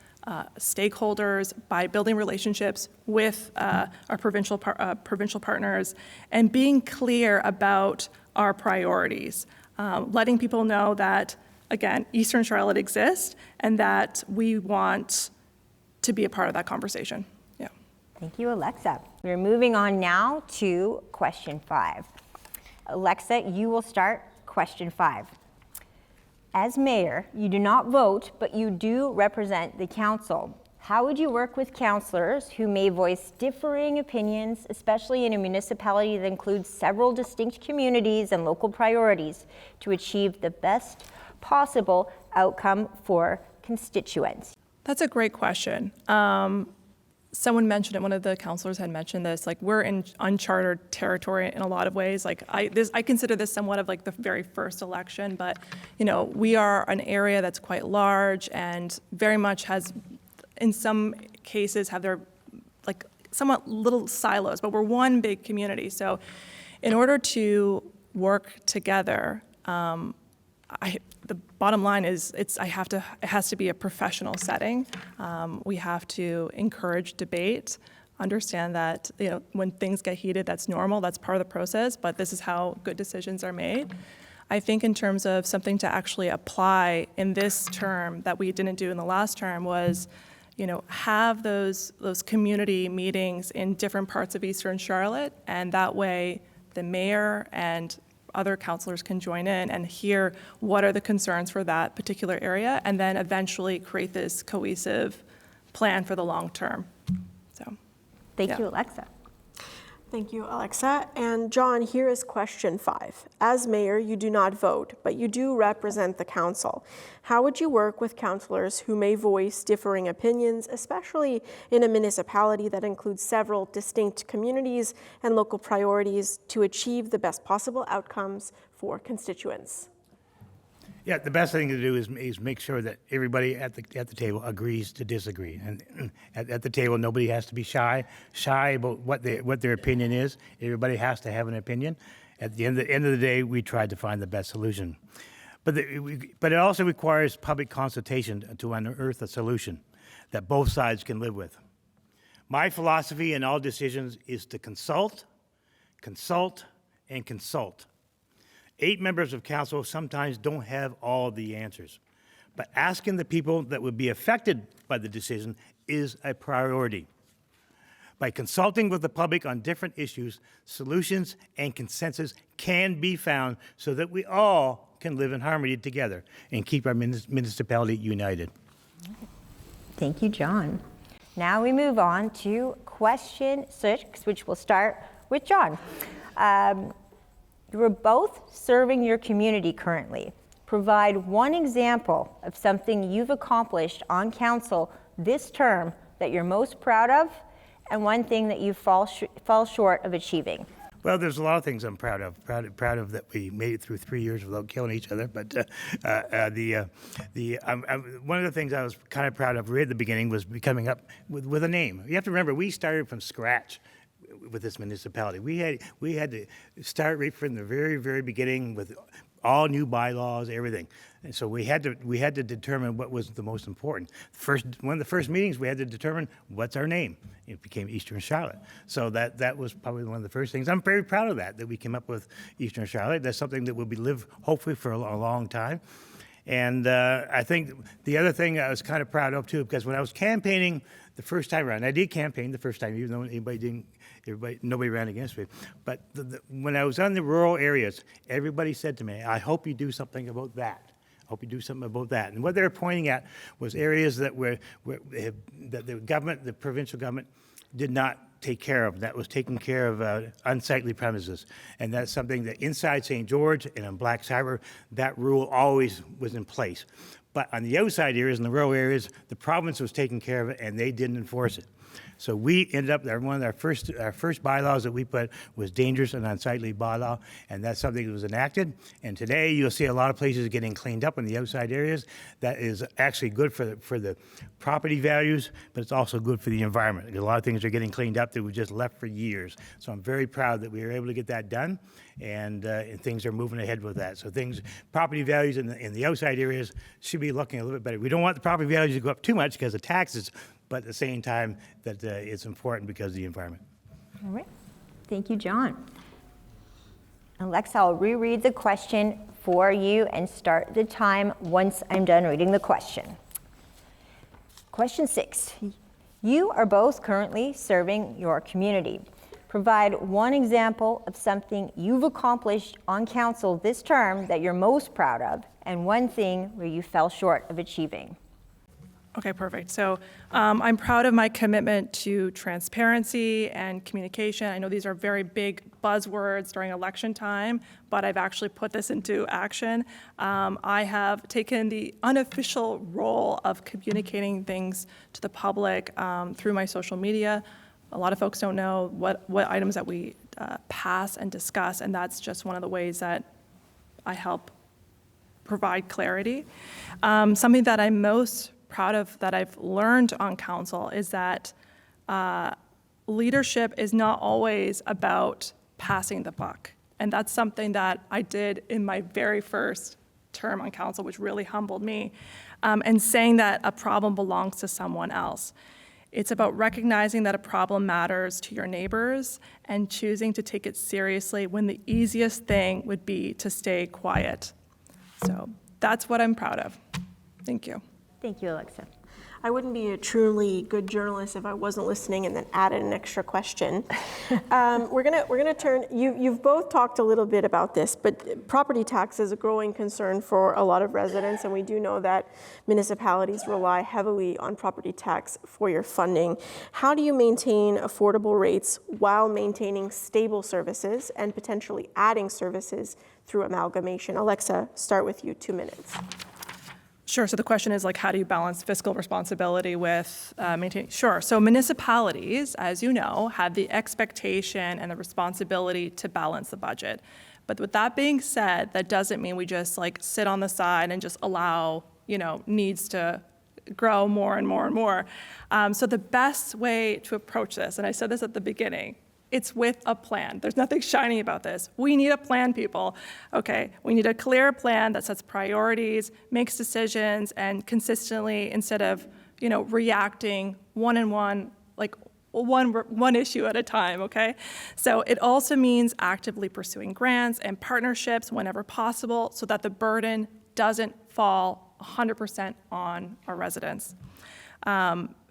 stakeholders, by building relationships with our provincial partners, and being clear about our priorities. Letting people know that, again, Eastern Charlotte exists and that we want to be a part of that conversation. Yeah. Thank you, Alexa. We're moving on now to question 5. Alexa, you will start question 5. As mayor, you do not vote, but you do represent the council. How would you work with councillors who may voice differing opinions, especially in a municipality that includes several distinct communities and local priorities, to achieve the best possible outcome for constituents? That's a great question. Someone mentioned it, one of the councillors had mentioned this, like we're in uncharted territory in a lot of ways. Like I consider this somewhat of like the very first election, but you know, we are an area that's quite large and very much has, in some cases, have their like somewhat little silos, but we're one big community. So in order to work together, the bottom line is it has to be a professional setting. We have to encourage debate, understand that, you know, when things get heated, that's normal, that's part of the process, but this is how good decisions are made. I think in terms of something to actually apply in this term that we didn't do in the last term was, you know, have those community meetings in different parts of Eastern Charlotte, and that way the mayor and other councillors can join in and hear what are the concerns for that particular area, and then eventually create this cohesive plan for the long term. So, Thank you, Alexa. Thank you, Alexa. And John, here is question 5. As mayor, you do not vote, but you do represent the council. How would you work with councillors who may voice differing opinions, especially in a municipality that includes several distinct communities and local priorities, to achieve the best possible outcomes for constituents? Yeah, the best thing to do is make sure that everybody at the table agrees to disagree. And at the table, nobody has to be shy about what their opinion is. Everybody has to have an opinion. At the end of the day, we tried to find the best solution. But it also requires public consultation to unearth a solution that both sides can live with. My philosophy in all decisions is to consult, consult, and consult. 8 members of council sometimes don't have all the answers, but asking the people that would be affected by the decision is a priority. By consulting with the public on different issues, solutions and consensus can be found so that we all can live in harmony together and keep our municipality united. Thank you, John. Now we move on to question 6, which will start with John. You are both serving your community currently. Provide one example of something you've accomplished on council this term that you're most proud of and one thing that you fall short of achieving. Well, there's a lot of things I'm proud of. Proud of that we made it through 3 years without killing each other. But one of the things I was kind of proud of right at the beginning was coming up with a name. You have to remember, we started from scratch with this municipality. We had to start right from the very, very beginning with all new bylaws, everything. And so we had to determine what was the most important. One of the first meetings, we had to determine what's our name. It became Eastern Charlotte. So that was probably one of the first things. I'm very proud of that we came up with Eastern Charlotte. That's something that will be lived hopefully for a long time. And I think the other thing I was kind of proud of too, because when I was campaigning the first time around, I did campaign the first time, even though nobody ran against me. But when I was on the rural areas, everybody said to me, I hope you do something about that. I hope you do something about that. And what they were pointing at was areas that that the government, the provincial government, did not take care of. That was taking care of unsightly premises. And that's something that inside St. George and in Black Harbor, that rule always was in place. But on the outside areas, in the rural areas, the province was taking care of it and they didn't enforce it. So we ended up, one of our first bylaws that we put was dangerous and unsightly bylaw, and that's something that was enacted. And today you'll see a lot of places getting cleaned up in the outside areas. That is actually good for the property values, but it's also good for the environment. A lot of things are getting cleaned up that were just left for years. So I'm very proud that we were able to get that done, and things are moving ahead with that. So property values in the outside areas should be looking a little bit better. We don't want the property values to go up too much because of taxes, but at the same time that it's important because of the environment. All right. Thank you, John. Alexa, I'll reread the question for you and start the time once I'm done reading the question. Question 6. You are both currently serving your community. Provide one example of something you've accomplished on council this term that you're most proud of, and one thing where you fell short of achieving. Okay, perfect. So I'm proud of my commitment to transparency and communication. I know these are very big buzzwords during election time, but I've actually put this into action. I have taken the unofficial role of communicating things to the public through my social media. A lot of folks don't know what items that we pass and discuss, and that's just one of the ways that I help provide clarity. Something that I'm most proud of that I've learned on council is that leadership is not always about passing the buck. And that's something that I did in my very first term on council, which really humbled me, and saying that a problem belongs to someone else. It's about recognizing that a problem matters to your neighbors and choosing to take it seriously when the easiest thing would be to stay quiet. So that's what I'm proud of. Thank you. Thank you, Alexa. I wouldn't be a truly good journalist if I wasn't listening and then added an extra question. We're gonna turn. You've both talked a little bit about this, but property tax is a growing concern for a lot of residents, and we do know that municipalities rely heavily on property tax for your funding. How do you maintain affordable rates while maintaining stable services and potentially adding services through amalgamation? Alexa, start with you. 2 minutes. Sure, so the question is how do you balance fiscal responsibility with maintaining? Sure, so municipalities, as you know, have the expectation and the responsibility to balance the budget. But with that being said, that doesn't mean we just sit on the side and just allow, needs to grow more and more and more. So the best way to approach this, and I said this at the beginning, it's with a plan. There's nothing shiny about this. We need a plan, people. Okay, we need a clear plan that sets priorities, makes decisions, and consistently, instead of reacting one issue at a time. Okay, so it also means actively pursuing grants and partnerships whenever possible, so that the burden doesn't fall 100% on our residents.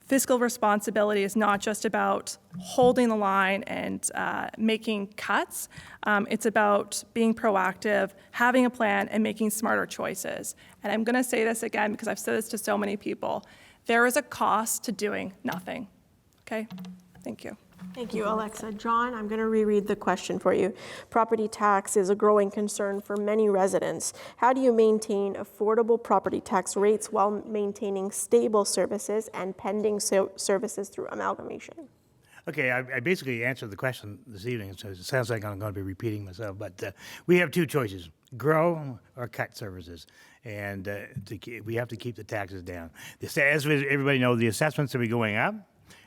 Fiscal responsibility is not just about holding the line and making cuts. It's about being proactive, having a plan, and making smarter choices. And I'm going to say this again because I've said this to so many people. There is a cost to doing nothing. Okay? Thank you. Thank you, Alexa. John, I'm going to reread the question for you. Property tax is a growing concern for many residents. How do you maintain affordable property tax rates while maintaining stable services and pending services through amalgamation? Okay, I basically answered the question this evening, so it sounds like I'm going to be repeating myself, but we have two choices, grow or cut services, and we have to keep the taxes down. As everybody knows, the assessments will be going up,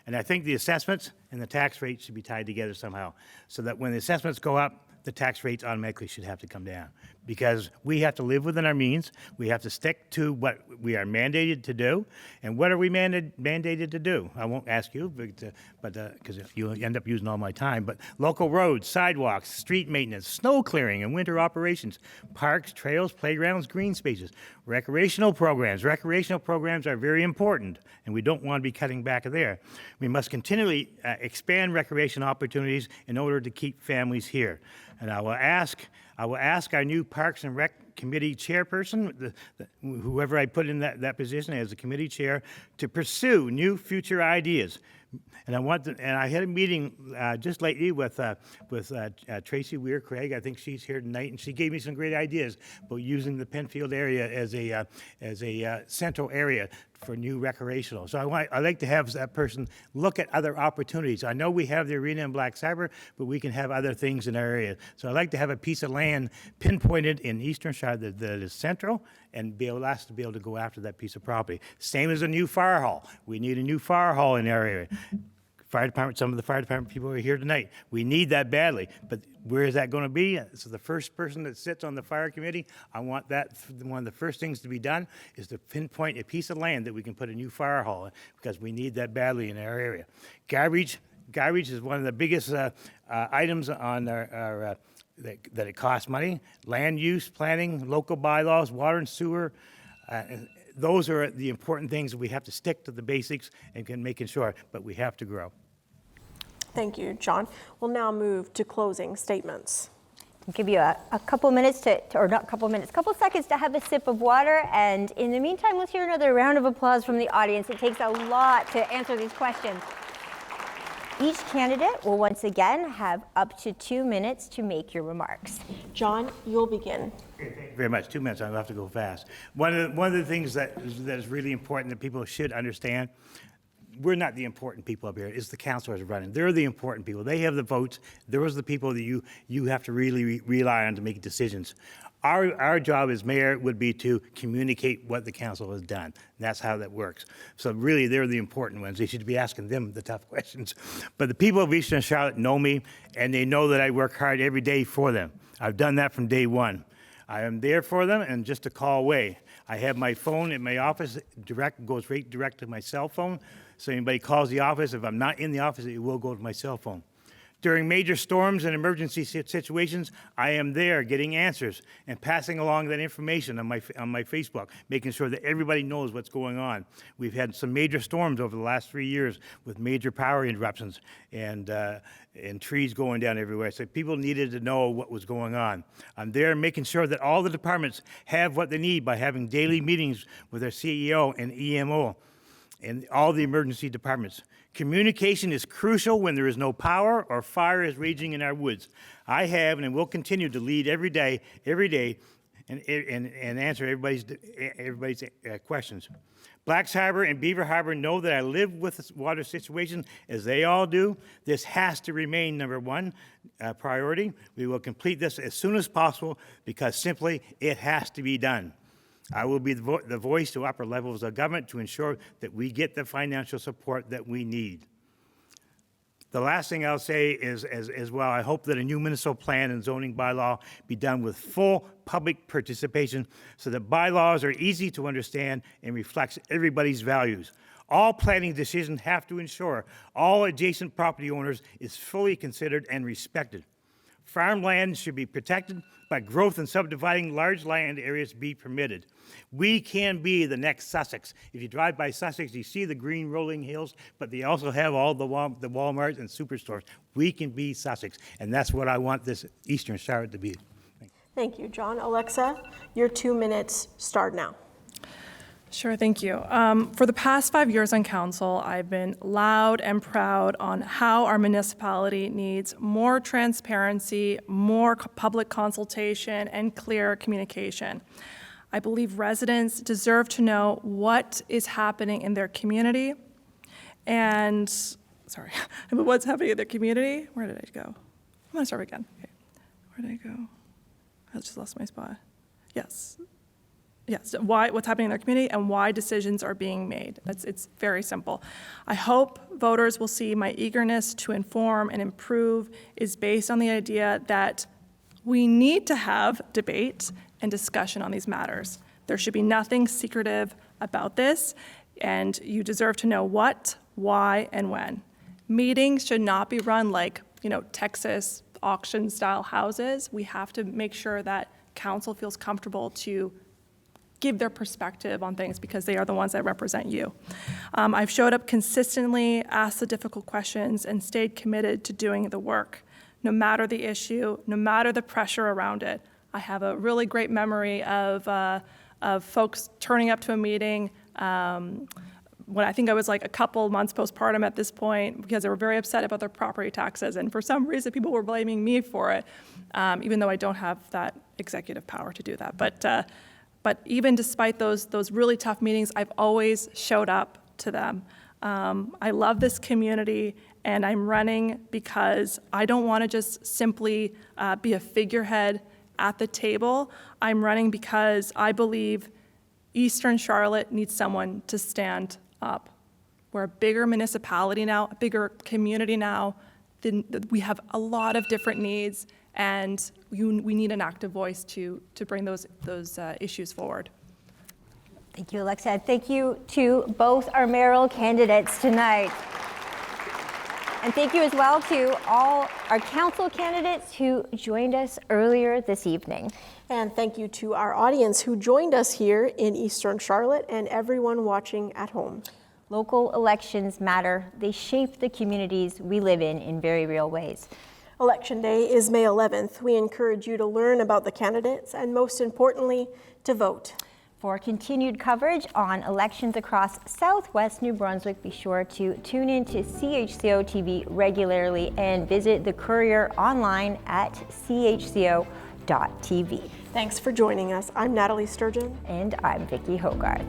and I think the assessments and the tax rate should be tied together somehow, so that when the assessments go up, the tax rates automatically should have to come down, because we have to live within our means. We have to stick to what we are mandated to do. And what are we mandated to do? I won't ask you, but because you'll end up using all my time. But local roads, sidewalks, street maintenance, snow clearing and winter operations, parks, trails, playgrounds, green spaces, recreational programs. Recreational programs are very important, and we don't want to be cutting back there. We must continually expand recreation opportunities in order to keep families here. And I will ask our new Parks and Rec Committee chairperson, whoever I put in that position as the committee chair, to pursue new future ideas. And I had a meeting just lately with Tracy Weir-Craig. I think she's here tonight, and she gave me some great ideas about using the Penfield area as a central area for new recreational. So I like to have that person look at other opportunities. I know we have the arena in Black Cyber, but we can have other things in our area. So I'd like to have a piece of land pinpointed in Eastern Charlotte that is central, and ask to be able to go after that piece of property. Same as a new fire hall. We need a new fire hall in our area. Fire department, some of the fire department people are here tonight. We need that badly, but where is that going to be? So the first person that sits on the fire committee, I want that, one of the first things to be done is to pinpoint a piece of land that we can put a new fire hall in, because we need that badly in our area. Garbage is one of the biggest items on our that it costs money. Land use, planning, local bylaws, water and sewer, those are the important things that we have to stick to the basics and making sure, but we have to grow. Thank you, John. We'll now move to closing statements. I'll give you a couple minutes or not couple minutes, couple seconds to have a sip of water. And in the meantime, let's hear another round of applause from the audience. It takes a lot to answer these questions. Each candidate will once again have up to 2 minutes to make your remarks. John, you'll begin. Thank you very much. 2 minutes, I'll have to go fast. One of the things that is really important that people should understand, we're not the important people up here. It's the councilors running. They're the important people. They have the votes. Those are the people that you have to really rely on to make decisions. Our job as mayor would be to communicate what the council has done. That's how that works. So really, they're the important ones. They should be asking them the tough questions. But the people of Eastern Charlotte know me, and they know that I work hard every day for them. I've done that from day one. I am there for them, and just a call away. I have my phone in my office, goes right direct to my cell phone. So anybody calls the office, if I'm not in the office, it will go to my cell phone. During major storms and emergency situations, I am there getting answers and passing along that information on my Facebook, making sure that everybody knows what's going on. We've had some major storms over the last 3 years with major power interruptions and trees going down everywhere. So people needed to know what was going on. I'm there making sure that all the departments have what they need by having daily meetings with their CEO and EMO and all the emergency departments. Communication is crucial when there is no power or fire is raging in our woods. I have and will continue to lead every day, and answer everybody's questions. Black Harbor and Beaver Harbor know that I live with this water situation as they all do. This has to remain number one priority. We will complete this as soon as possible because simply it has to be done. I will be the voice to upper levels of government to ensure that we get the financial support that we need. The last thing I'll say is, as well, I hope that a new municipal plan and zoning bylaw be done with full public participation so that bylaws are easy to understand and reflects everybody's values. All planning decisions have to ensure all adjacent property owners is fully considered and respected. Farmland should be protected, but growth and subdividing large land areas be permitted. We can be the next Sussex. If you drive by Sussex, you see the green rolling hills, but they also have all the Walmarts and superstores. We can be Sussex, and that's what I want this Eastern Charlotte to be. Thank you, John. Alexa, your 2 minutes start now. Sure, thank you. For the past 5 years on council, I've been loud and proud on how our municipality needs more transparency, more public consultation, and clear communication. I believe residents deserve to know what is happening in their community, and sorry, about what's happening in their community. Where did I go? I'm gonna start again. Okay. Where did I go? I just lost my spot. Yes. Yes, what's happening in their community and why decisions are being made. It's very simple. I hope voters will see my eagerness to inform and improve is based on the idea that we need to have debate and discussion on these matters. There should be nothing secretive about this, and you deserve to know what, why, and when. Meetings should not be run like, Texas auction-style houses. We have to make sure that council feels comfortable to give their perspective on things because they are the ones that represent you. I've showed up consistently, asked the difficult questions, and stayed committed to doing the work, no matter the issue, no matter the pressure around it. I have a really great memory of folks turning up to a meeting when I think I was like a couple months postpartum at this point because they were very upset about their property taxes, and for some reason people were blaming me for it, even though I don't have that executive power to do that. But even despite those really tough meetings, I've always showed up to them. I love this community, and I'm running because I don't want to just simply be a figurehead at the table. I'm running because I believe Eastern Charlotte needs someone to stand up. We're a bigger municipality now, a bigger community now. We have a lot of different needs, and we need an active voice to bring those issues forward. Thank you, Alexa. Thank you to both our mayoral candidates tonight. And thank you as well to all our council candidates who joined us earlier this evening. And thank you to our audience who joined us here in Eastern Charlotte and everyone watching at home. Local elections matter. They shape the communities we live in very real ways. Election Day is May 11th. We encourage you to learn about the candidates and, most importantly, to vote. For continued coverage on elections across Southwest New Brunswick, be sure to tune in to CHCO-TV regularly and visit the Courier online at CHCO.TV. Thanks for joining us. I'm Nathalie Sturgeon. And I'm Vicki Hogarth.